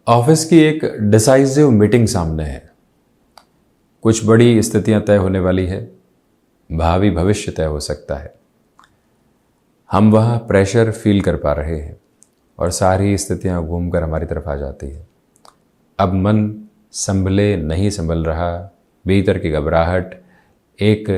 Office की एक decisive meeting सामने है। कुछ बड़ी स्थितियां तय होने वाली है। भावी भविष्य तय हो सकता है। हम वहाँ प्रेशर फील कर पा रहे हैं और सारी स्थितियां घूमकर हमारी तरफ आ जाती है। अब मन संभले नहीं संभल रहा। भीतर की घबराहट एक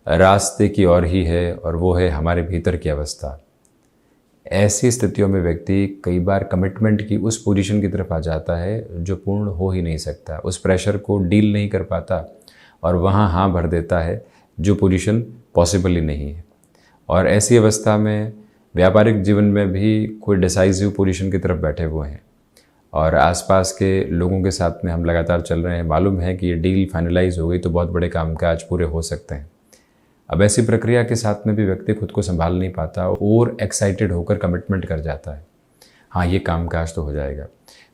रास्ते की ओर ही है और वो है हमारे भीतर की अवस्था। ऐसी स्थितियों में व्यक्ति कई बार कमिटमेंट की उस पोजीशन की तरफ आ जाता है जो पूर्ण हो ही नहीं सकता। उस प्रेशर को डील नहीं कर पाता और वहाँ हाँ भर देता है जो पोजीशन पॉसिबल ही नहीं है। और ऐसी अवस्था में व्यापारिक जीवन में भी कोई डिसाइसिव पोजीशन की तरफ बैठे हुए हैं और आसपास के लोगों के साथ में हम लगातार चल रहे हैं। मालूम है कि ये डील फाइनलाइज हो गई तो बहुत बड़े कामकाज पूरे हो सकते हैं। अब ऐसी प्रक्रिया के साथ में भी व्यक्ति खुद को संभाल नहीं पाता और एक्साइटेड होकर कमिटमेंट कर जाता है। हाँ, ये कामकाज तो हो जाएगा।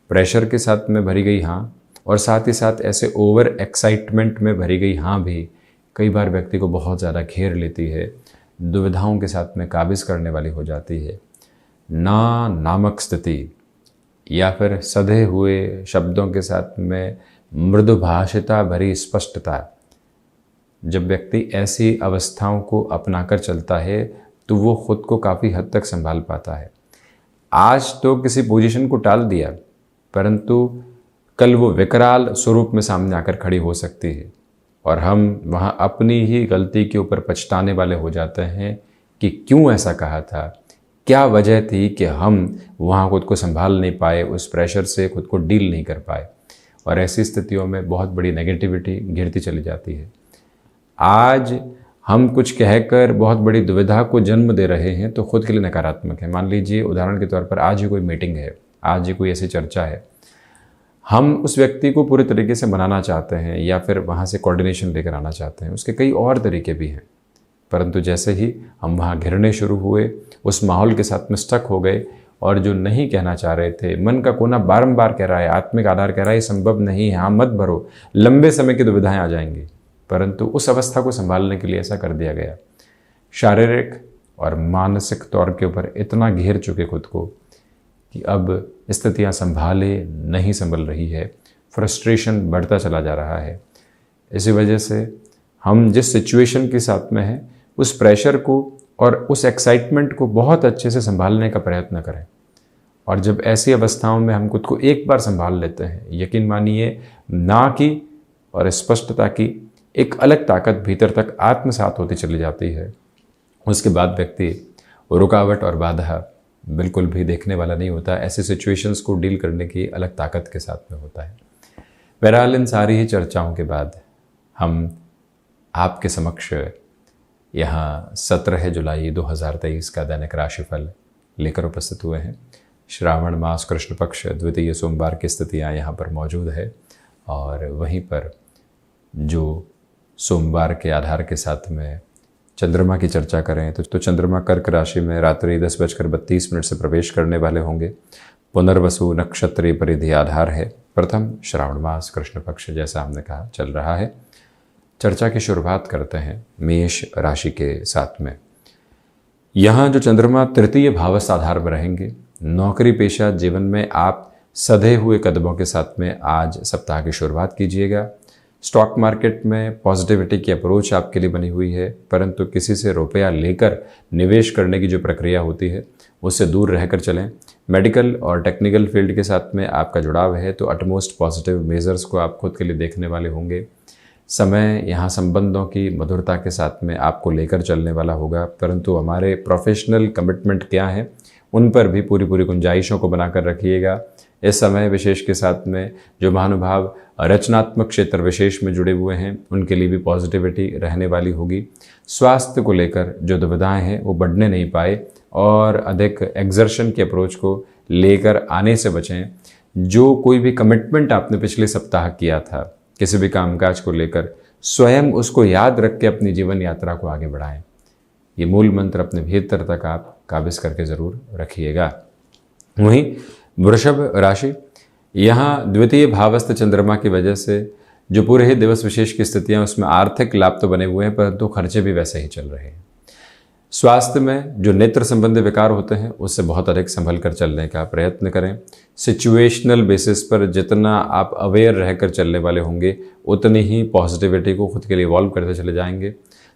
प्रेशर के साथ में भरी गई हाँ और साथ ही साथ ऐसे ओवर एक्साइटमेंट में भरी गई हाँ भी कई बार व्यक्ति को बहुत ज़्यादा घेर लेती है, दुविधाओं के साथ में काबिज करने वाली हो जाती है। ना नामक स्थिति या फिर सधे हुए शब्दों के साथ में मृदुभाषिता भरी स्पष्टता, जब व्यक्ति ऐसी अवस्थाओं को अपनाकर चलता है तो वो खुद को काफ़ी हद तक संभाल पाता है। आज तो किसी पोजीशन को टाल दिया परंतु कल वो विकराल स्वरूप में सामने आकर खड़ी हो सकती है और हम वहाँ अपनी ही गलती के ऊपर पछताने वाले हो जाते हैं कि क्यों ऐसा कहा था, क्या वजह थी कि हम वहाँ खुद को संभाल नहीं पाए, उस प्रेशर से खुद को डील नहीं कर पाए। और ऐसी स्थितियों में बहुत बड़ी नेगेटिविटी घिरती चली जाती है। आज हम कुछ कहकर बहुत बड़ी दुविधा को जन्म दे रहे हैं तो खुद के लिए नकारात्मक है। मान लीजिए उदाहरण के तौर पर आज ही कोई मीटिंग है, आज ही कोई ऐसी चर्चा है, हम उस व्यक्ति को पूरे तरीके से मनाना चाहते हैं या फिर वहाँ से कोऑर्डिनेशन लेकर आना चाहते हैं। उसके कई और तरीके भी हैं परंतु जैसे ही हम वहाँ घिरने शुरू हुए, उस माहौल के साथ में स्टक हो गए और जो नहीं कहना चाह रहे थे, मन का कोना बारंबार कह रहा है, आत्मिक आधार कह रहा है संभव नहीं है, हाँ मत भरो, लंबे समय की दुविधाएं आ जाएंगी। परंतु उस अवस्था को संभालने के लिए ऐसा कर दिया गया। शारीरिक और मानसिक तौर के ऊपर इतना घेर चुके खुद को कि अब स्थितियां संभाले नहीं संभल रही है। फ्रस्ट्रेशन बढ़ता चला जा रहा है। इसी वजह से हम जिस सिचुएशन के साथ में हैं उस प्रेशर को और उस एक्साइटमेंट को बहुत अच्छे से संभालने का प्रयत्न करें। और जब ऐसी अवस्थाओं में हम खुद को एक बार संभाल लेते हैं, यकीन मानिए ना की और स्पष्टता की एक अलग ताकत भीतर तक आत्मसात होती चली जाती है। उसके बाद व्यक्ति रुकावट और बाधा बिल्कुल भी देखने वाला नहीं होता। ऐसे सिचुएशंस को डील करने की अलग ताकत के साथ में होता है। बहरहाल इन सारी ही चर्चाओं के बाद हम आपके समक्ष यहाँ 17 जुलाई 2023 का दैनिक राशिफल लेकर उपस्थित हुए हैं। श्रावण मास कृष्ण पक्ष द्वितीय सोमवार की स्थितियाँ यहाँ पर मौजूद है और वहीं पर जो सोमवार के आधार के साथ में चंद्रमा की चर्चा करें तो चंद्रमा कर्क राशि में रात्रि 10:32 से प्रवेश करने वाले होंगे। पुनर्वसु नक्षत्रीय परिधि आधार है। प्रथम श्रावण मास कृष्ण पक्ष जैसा हमने कहा चल रहा है। चर्चा की शुरुआत करते हैं मेष राशि के साथ में। यहाँ जो चंद्रमा तृतीय भावस्थ आधार में रहेंगे, नौकरी पेशा जीवन में आप सधे हुए कदमों के साथ में आज सप्ताह की शुरुआत कीजिएगा। स्टॉक मार्केट में पॉजिटिविटी की अप्रोच आपके लिए बनी हुई है परंतु किसी से रुपया लेकर निवेश करने की जो प्रक्रिया होती है उससे दूर रहकर चलें। मेडिकल और टेक्निकल फील्ड के साथ में आपका जुड़ाव है तो अटमोस्ट पॉजिटिव मेजर्स को आप खुद के लिए देखने वाले होंगे। समय यहाँ संबंधों की मधुरता के साथ में आपको लेकर चलने वाला होगा परंतु हमारे प्रोफेशनल कमिटमेंट क्या हैं उन पर भी पूरी गुंजाइशों को बनाकर रखिएगा। इस समय विशेष के साथ में जो महानुभाव रचनात्मक क्षेत्र विशेष में जुड़े हुए हैं उनके लिए भी पॉजिटिविटी रहने वाली होगी। स्वास्थ्य को लेकर जो दुविधाएं हैं वो बढ़ने नहीं पाए और अधिक एक्सर्शन की अप्रोच को लेकर आने से बचें। जो कोई भी कमिटमेंट आपने पिछले सप्ताह किया था किसी भी कामकाज को लेकर, स्वयं उसको याद रख के अपनी जीवन यात्रा को आगे बढ़ाएं। ये मूल मंत्र अपने भीतर तक आप काबिज करके ज़रूर रखिएगा। वहीं वृषभ राशि, यहाँ द्वितीय भावस्थ चंद्रमा की वजह से जो पूरे ही दिवस विशेष की स्थितियाँ उसमें आर्थिक लाभ तो बने हुए हैं परंतु खर्चे भी वैसे ही चल रहे हैं। स्वास्थ्य में जो नेत्र संबंधी विकार होते हैं उससे बहुत अधिक संभल कर चलने का प्रयत्न करें। सिचुएशनल बेसिस पर जितना आप अवेयर रहकर चलने वाले होंगे उतनी ही पॉजिटिविटी को खुद के लिए इवॉल्व करते चले जाएंगे।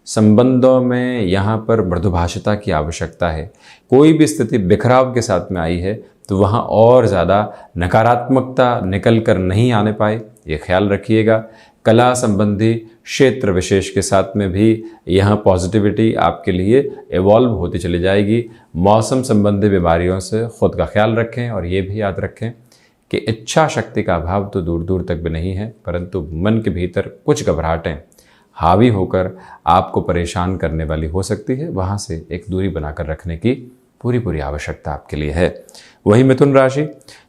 संबंधों में यहाँ पर मृदुभाषिता की आवश्यकता है। कोई भी स्थिति बिखराव के साथ में आई है तो वहाँ और ज़्यादा नकारात्मकता निकल कर नहीं आने पाए, ये ख्याल रखिएगा। कला संबंधी क्षेत्र विशेष के साथ में भी यहाँ पॉजिटिविटी आपके लिए इवॉल्व होती चली जाएगी। मौसम संबंधी बीमारियों से खुद का ख्याल रखें और ये भी याद रखें कि इच्छा शक्ति का अभाव तो दूर दूर तक भी नहीं है, परंतु मन के भीतर कुछ घबराहटें हावी होकर आपको परेशान करने वाली हो सकती है। वहाँ से एक दूरी बनाकर रखने की पूरी आवश्यकता आपके लिए है। वही मिथुन राशि,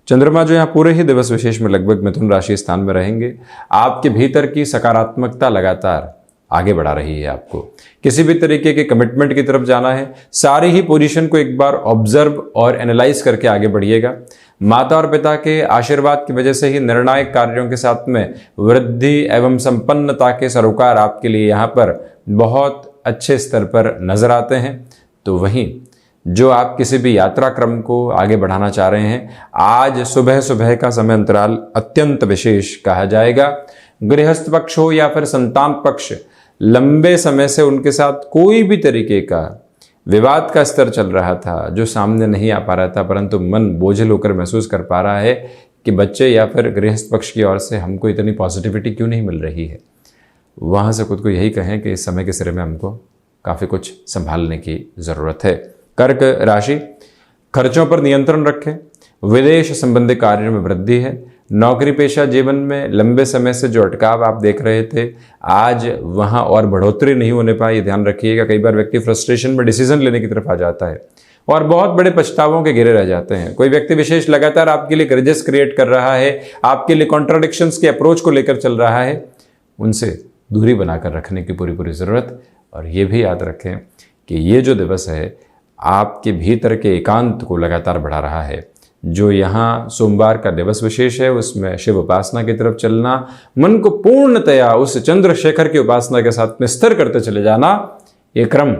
चंद्रमा जो यहाँ पूरे ही दिवस विशेष में लगभग मिथुन राशि स्थान में रहेंगे। आपके भीतर की सकारात्मकता लगातार आगे बढ़ा रही है। आपको किसी भी तरीके के कमिटमेंट की तरफ जाना है, सारी ही पोजीशन को एक बार ऑब्जर्व और एनालाइज करके आगे बढ़िएगा। माता और पिता के आशीर्वाद की वजह से ही निर्णायक कार्यों के साथ में वृद्धि एवं संपन्नता के सरोकार आपके लिए यहाँ पर बहुत अच्छे स्तर पर नजर आते हैं। तो वहीं जो आप किसी भी यात्रा क्रम को आगे बढ़ाना चाह रहे हैं, आज सुबह सुबह का समय अंतराल अत्यंत विशेष कहा जाएगा। गृहस्थ पक्ष हो या फिर संतान पक्ष, लंबे समय से उनके साथ कोई भी तरीके का विवाद का स्तर चल रहा था जो सामने नहीं आ पा रहा था, परंतु मन बोझिल होकर महसूस कर पा रहा है कि बच्चे या फिर गृहस्थ पक्ष की ओर से हमको इतनी पॉजिटिविटी क्यों नहीं मिल रही है। वहाँ से खुद को यही कहें कि इस समय के सिरे में हमको काफ़ी कुछ संभालने की ज़रूरत है। कर्क राशि, खर्चों पर नियंत्रण रखें। विदेश संबंधी कार्यों में वृद्धि है। नौकरी पेशा जीवन में लंबे समय से जो अटकाव आप देख रहे थे, आज वहां और बढ़ोतरी नहीं होने पाई, ये ध्यान रखिएगा। कई बार व्यक्ति फ्रस्ट्रेशन में डिसीजन लेने की तरफ आ जाता है और बहुत बड़े पछतावों के घिरे रह जाते हैं। कोई व्यक्ति विशेष लगातार आपके लिए ग्रजेस क्रिएट कर रहा है, आपके लिए कॉन्ट्राडिक्शंस के अप्रोच को लेकर चल रहा है, उनसे दूरी बनाकर रखने की पूरी ज़रूरत। और ये भी याद रखें कि ये जो दिवस है आपके भीतर के एकांत को लगातार बढ़ा रहा है। जो यहाँ सोमवार का दिवस विशेष है उसमें शिव उपासना की तरफ चलना, मन को पूर्णतया उस चंद्रशेखर की उपासना के साथ में स्थिर करते चले जाना, ये क्रम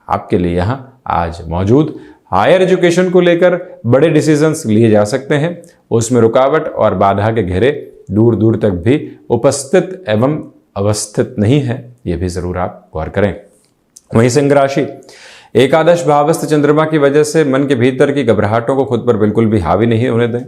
आपके लिए यहाँ आज मौजूद। हायर एजुकेशन को लेकर बड़े डिसीजंस लिए जा सकते हैं, उसमें रुकावट और बाधा के घेरे दूर दूर तक भी उपस्थित एवं अवस्थित नहीं है, ये भी जरूर आप गौर करें। वहीं सिंह राशि, एकादश भावस्थ चंद्रमा की वजह से मन के भीतर की घबराहटों को खुद पर बिल्कुल भी हावी नहीं होने दें।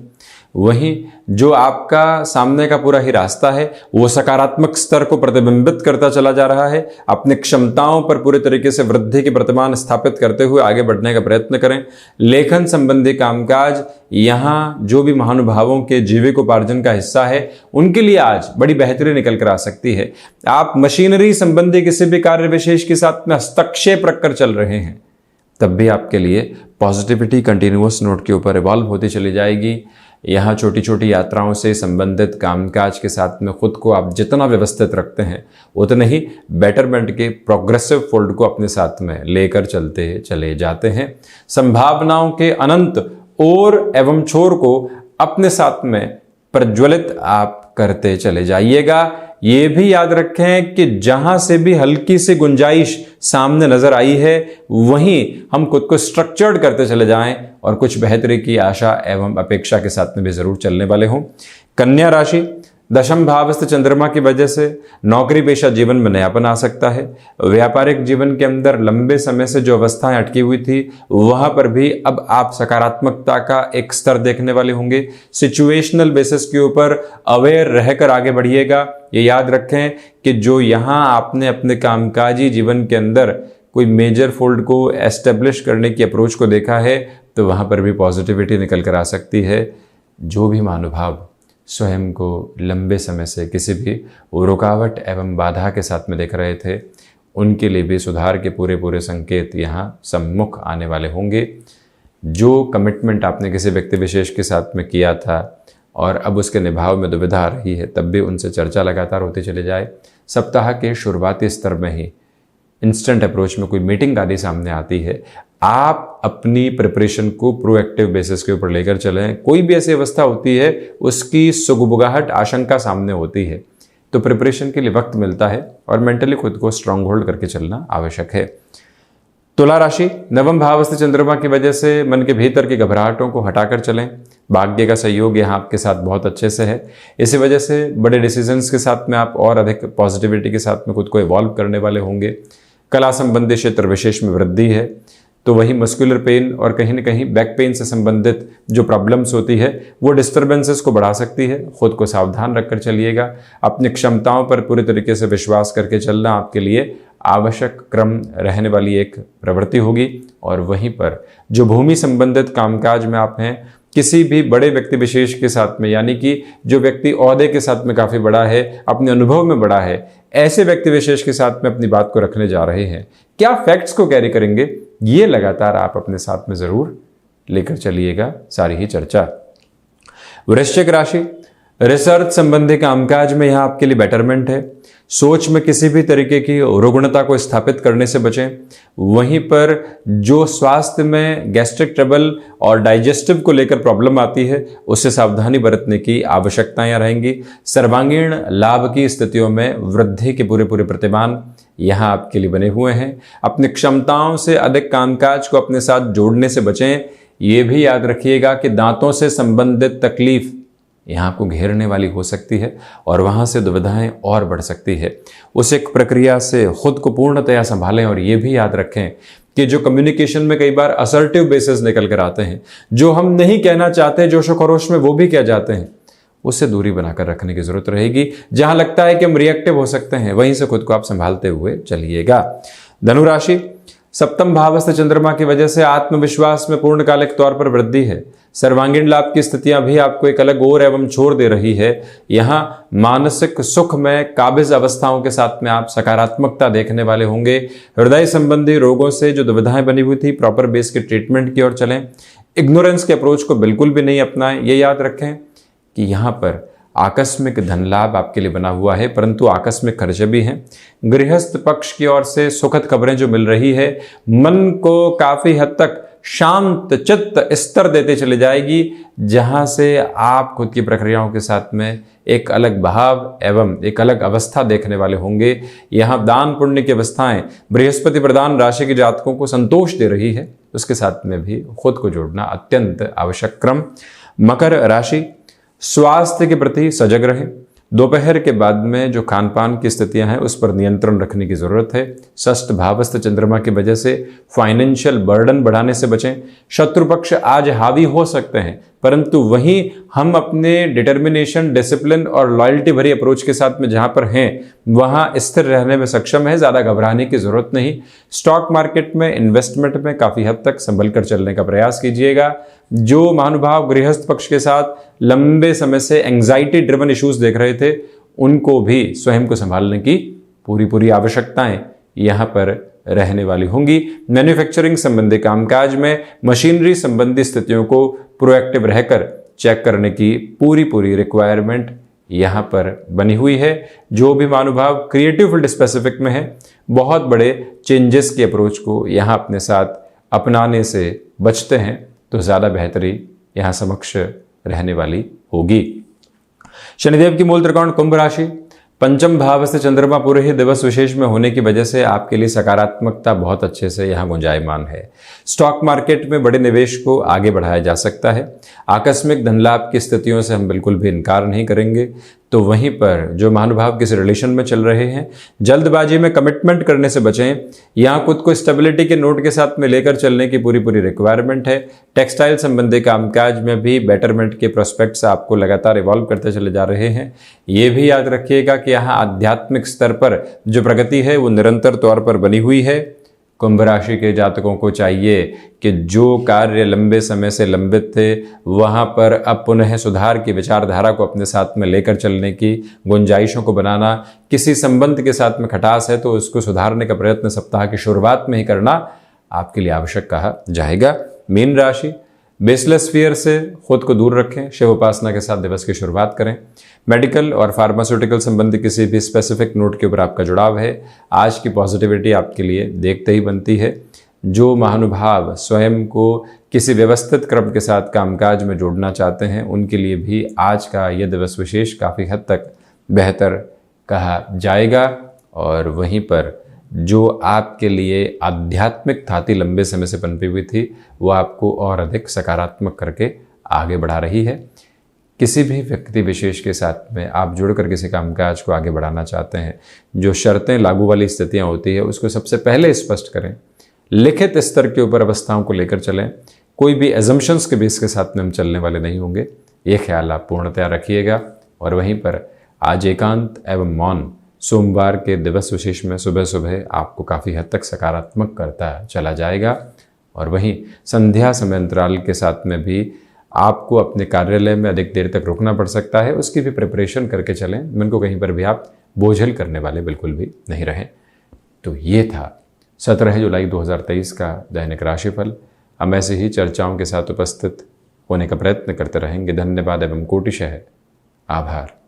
वहीं जो आपका सामने का पूरा ही रास्ता है वो सकारात्मक स्तर को प्रतिबिंबित करता चला जा रहा है। अपनी क्षमताओं पर पूरे तरीके से वृद्धि की प्रतिमान स्थापित करते हुए आगे बढ़ने का प्रयत्न करें। लेखन संबंधी कामकाज, यहाँ जो भी महानुभावों के जीविकोपार्जन का हिस्सा है उनके लिए आज बड़ी बेहतरी निकल कर आ सकती है। आप मशीनरी संबंधी किसी भी कार्य विशेष के साथ में हस्तक्षेप रखकर चल रहे हैं, तब भी आपके लिए पॉजिटिविटी कंटिन्यूअस नोट के ऊपर इवॉल्व होती चली जाएगी। यहाँ छोटी छोटी यात्राओं से संबंधित कामकाज के साथ में खुद को आप जितना व्यवस्थित रखते हैं उतने ही बेटरमेंट के प्रोग्रेसिव फोल्ड को अपने साथ में लेकर चलते चले जाते हैं। संभावनाओं के अनंत और एवं छोर को अपने साथ में प्रज्वलित आप करते चले जाइएगा। ये भी याद रखें कि जहां से भी हल्की सी गुंजाइश सामने नजर आई है वहीं हम खुद को स्ट्रक्चर्ड करते चले जाएं और कुछ बेहतरी की आशा एवं अपेक्षा के साथ में भी जरूर चलने वाले हों। कन्या राशि, दशम भावस्थ चंद्रमा की वजह से नौकरी पेशा जीवन में नयापन आ सकता है। व्यापारिक जीवन के अंदर लंबे समय से जो अवस्थाएं अटकी हुई थी वहां पर भी अब आप सकारात्मकता का एक स्तर देखने वाले होंगे। सिचुएशनल बेसिस के ऊपर अवेयर रहकर आगे बढ़िएगा। ये याद रखें कि जो यहाँ आपने अपने कामकाजी जीवन के अंदर कोई मेजर फोल्ड को एस्टेब्लिश करने की अप्रोच को देखा है तो वहाँ पर भी पॉजिटिविटी निकल कर आ सकती है। जो भी महानुभाव स्वयं को लंबे समय से किसी भी रुकावट एवं बाधा के साथ में देख रहे थे उनके लिए भी सुधार के पूरे संकेत यहाँ सम्मुख आने वाले होंगे। जो कमिटमेंट आपने किसी व्यक्ति विशेष के साथ में किया था और अब उसके निभाव में दुविधा आ रही है, तब भी उनसे चर्चा लगातार होती चली जाए। सप्ताह के शुरुआती स्तर में ही इंस्टेंट अप्रोच में कोई मीटिंग आदि सामने आती है, आप अपनी प्रिपरेशन को प्रोएक्टिव बेसिस के ऊपर लेकर चलें। कोई भी ऐसी अवस्था होती है उसकी सुगबुगाहट आशंका सामने होती है तो प्रिपरेशन के लिए वक्त मिलता है और मेंटली खुद को स्ट्रांग होल्ड करके चलना आवश्यक है। तुला राशि, नवम भावस्थ चंद्रमा की वजह से मन के भीतर की घबराहटों को हटाकर चलें। भाग्य का सहयोग यहाँ आपके साथ बहुत अच्छे से है। इसी वजह से बड़े डिसीजंस के साथ में आप और अधिक पॉजिटिविटी के साथ में खुद को इवॉल्व करने वाले होंगे। कला संबंधी क्षेत्र विशेष में वृद्धि है, तो वही मस्कुलर पेन और कहीं ना कहीं बैक पेन से संबंधित जो प्रॉब्लम्स होती है वो डिस्टर्बेंसेस को बढ़ा सकती है। खुद को सावधान रखकर चलिएगा। अपनी क्षमताओं पर पूरी तरीके से विश्वास करके चलना आपके लिए आवश्यक क्रम रहने वाली एक प्रवृत्ति होगी। और वहीं पर जो भूमि संबंधित कामकाज में आप हैं, किसी भी बड़े व्यक्ति विशेष के साथ में, यानी कि जो व्यक्ति ओहदे के साथ में काफ़ी बड़ा है, अपने अनुभव में बड़ा है, ऐसे व्यक्ति विशेष के साथ में अपनी बात को रखने जा रहे हैं। क्या फैक्ट्स को कैरी करेंगे, ये लगातार आप अपने साथ में ज़रूर लेकर चलिएगा, सारी ही चर्चा। वृश्चिक राशि, रिसर्च संबंधी कामकाज में यहाँ आपके लिए बेटरमेंट है। सोच में किसी भी तरीके की रुग्णता को स्थापित करने से बचें। वहीं पर जो स्वास्थ्य में गैस्ट्रिक ट्रबल और डाइजेस्टिव को लेकर प्रॉब्लम आती है, उससे सावधानी बरतने की आवश्यकताएं रहेंगी। सर्वांगीण लाभ की स्थितियों में वृद्धि के पूरे प्रतिमान यहाँ आपके लिए बने हुए हैं। अपनी क्षमताओं से अधिक कामकाज को अपने साथ जोड़ने से बचें। ये भी याद रखिएगा कि दांतों से संबंधित तकलीफ यहाँ आपको घेरने वाली हो सकती है और वहाँ से दुविधाएं और बढ़ सकती है। उस एक प्रक्रिया से खुद को पूर्णतया संभालें। और ये भी याद रखें कि जो कम्युनिकेशन में कई बार असर्टिव बेसिस निकल कर आते हैं, जो हम नहीं कहना चाहते जोशो खरोश में वो भी कह जाते हैं, उससे दूरी बनाकर रखने की जरूरत रहेगी। जहां लगता है कि हम रिएक्टिव हो सकते हैं, वहीं से खुद को आप संभालते हुए चलिएगा। धनु राशि, सप्तम भावस्थ चंद्रमा की वजह से आत्मविश्वास में पूर्णकालिक तौर पर वृद्धि है। सर्वांगीण लाभ की स्थितियां भी आपको एक अलग ओर एवं छोड़ दे रही है। यहाँ मानसिक सुख में काबिज अवस्थाओं के साथ में आप सकारात्मकता देखने वाले होंगे। हृदय संबंधी रोगों से जो दुविधाएं बनी हुई थी, प्रॉपर बेस के ट्रीटमेंट की ओर चलें। इग्नोरेंस के अप्रोच को बिल्कुल भी नहीं अपनाएं। ये याद रखें कि यहाँ पर आकस्मिक धन लाभ आपके लिए बना हुआ है, परंतु आकस्मिक खर्चे भी हैं। गृहस्थ पक्ष की ओर से सुखद खबरें जो मिल रही है, मन को काफी हद तक शांत चित्त स्तर देते चले जाएगी, जहां से आप खुद की प्रक्रियाओं के साथ में एक अलग भाव एवं एक अलग अवस्था देखने वाले होंगे। यहाँ दान पुण्य की अवस्थाएं बृहस्पति प्रधान राशि के जातकों को संतोष दे रही है, उसके साथ में भी खुद को जोड़ना अत्यंत आवश्यक क्रम। मकर राशि, स्वास्थ्य के प्रति सजग रहें। दोपहर के बाद में जो खान पान की स्थितियां हैं, उस पर नियंत्रण रखने की जरूरत है। षष्ठ भावस्थ चंद्रमा की वजह से फाइनेंशियल बर्डन बढ़ाने से बचें। शत्रु पक्ष आज हावी हो सकते हैं, परंतु वहीं हम अपने डिटर्मिनेशन, डिसिप्लिन और लॉयल्टी भरी अप्रोच के साथ में जहां पर हैं, वहां स्थिर रहने में सक्षम है। ज़्यादा घबराने की जरूरत नहीं। स्टॉक मार्केट में, इन्वेस्टमेंट में काफ़ी हद तक संभल कर चलने का प्रयास कीजिएगा। जो महानुभाव गृहस्थ पक्ष के साथ लंबे समय से एंग्जाइटी ड्रिवन इश्यूज देख रहे थे, उनको भी स्वयं को संभालने की पूरी आवश्यकताएं यहाँ पर रहने वाली होंगी। मैन्युफैक्चरिंग संबंधी कामकाज में मशीनरी संबंधी स्थितियों को प्रोएक्टिव रहकर चेक करने की पूरी रिक्वायरमेंट यहाँ पर बनी हुई है। जो भी महानुभाव क्रिएटिव फील्ड स्पेसिफिक में है, बहुत बड़े चेंजेस की अप्रोच को यहाँ अपने साथ अपनाने से बचते हैं, तो ज़्यादा बेहतरी यहाँ समक्ष रहने वाली होगी। शनिदेव की मूल त्रिकोण कुंभ राशि, पंचम भाव से चंद्रमा पूरे ही दिवस विशेष में होने की वजह से आपके लिए सकारात्मकता बहुत अच्छे से यहाँ गुंजायमान है। स्टॉक मार्केट में बड़े निवेश को आगे बढ़ाया जा सकता है। आकस्मिक धन लाभ की स्थितियों से हम बिल्कुल भी इनकार नहीं करेंगे। तो वहीं पर जो महानुभाव किसी रिलेशन में चल रहे हैं, जल्दबाजी में कमिटमेंट करने से बचें। यहाँ खुद को स्टेबिलिटी के नोट के साथ में लेकर चलने की पूरी रिक्वायरमेंट है। टेक्सटाइल संबंधी कामकाज में भी बेटरमेंट के प्रोस्पेक्ट्स आपको लगातार इवॉल्व करते चले जा रहे हैं। ये भी याद रखिएगा कि यहाँ आध्यात्मिक स्तर पर जो प्रगति है वो निरंतर तौर पर बनी हुई है। कुंभ राशि के जातकों को चाहिए कि जो कार्य लंबे समय से लंबित थे, वहाँ पर अब पुनः सुधार की विचारधारा को अपने साथ में लेकर चलने की गुंजाइशों को बनाना। किसी संबंध के साथ में खटास है तो उसको सुधारने का प्रयत्न सप्ताह की शुरुआत में ही करना आपके लिए आवश्यक कहा जाएगा। मीन राशि, बेसलेस फियर से खुद को दूर रखें। शिव उपासना के साथ दिवस की शुरुआत करें। मेडिकल और फार्मास्यूटिकल संबंधी किसी भी स्पेसिफिक नोट के ऊपर आपका जुड़ाव है। आज की पॉजिटिविटी आपके लिए देखते ही बनती है। जो महानुभाव स्वयं को किसी व्यवस्थित क्रम के साथ कामकाज में जोड़ना चाहते हैं, उनके लिए भी आज का यह दिवस विशेष काफ़ी हद तक बेहतर कहा जाएगा। और वहीं पर जो आपके लिए आध्यात्मिक थाती लंबे समय से पनपी हुई थी, वो आपको और अधिक सकारात्मक करके आगे बढ़ा रही है। किसी भी व्यक्ति विशेष के साथ में आप जुड़कर किसी कामकाज को आगे बढ़ाना चाहते हैं, जो शर्तें लागू वाली स्थितियां होती है उसको सबसे पहले स्पष्ट करें, लिखित स्तर के ऊपर अवस्थाओं को लेकर चलें, कोई भी एजम्पशंस के बेस के साथ में हम चलने वाले नहीं होंगे, ये ख्याल आप पूर्णतया रखिएगा। और वहीं पर आज एकांत एवं मौन सोमवार के दिवस विशेष में सुबह सुबह आपको काफ़ी हद तक सकारात्मक करता चला जाएगा। और वहीं संध्या समय अंतराल के साथ में भी आपको अपने कार्यालय में अधिक देर तक रुकना पड़ सकता है, उसकी भी प्रिपरेशन करके चलें, मन को कहीं पर भी आप बोझल करने वाले बिल्कुल भी नहीं रहें। तो ये था 17 जुलाई 2023 का दैनिक राशिफल। हम ऐसे ही चर्चाओं के साथ उपस्थित होने का प्रयत्न करते रहेंगे। धन्यवाद एवं कोटिशः आभार।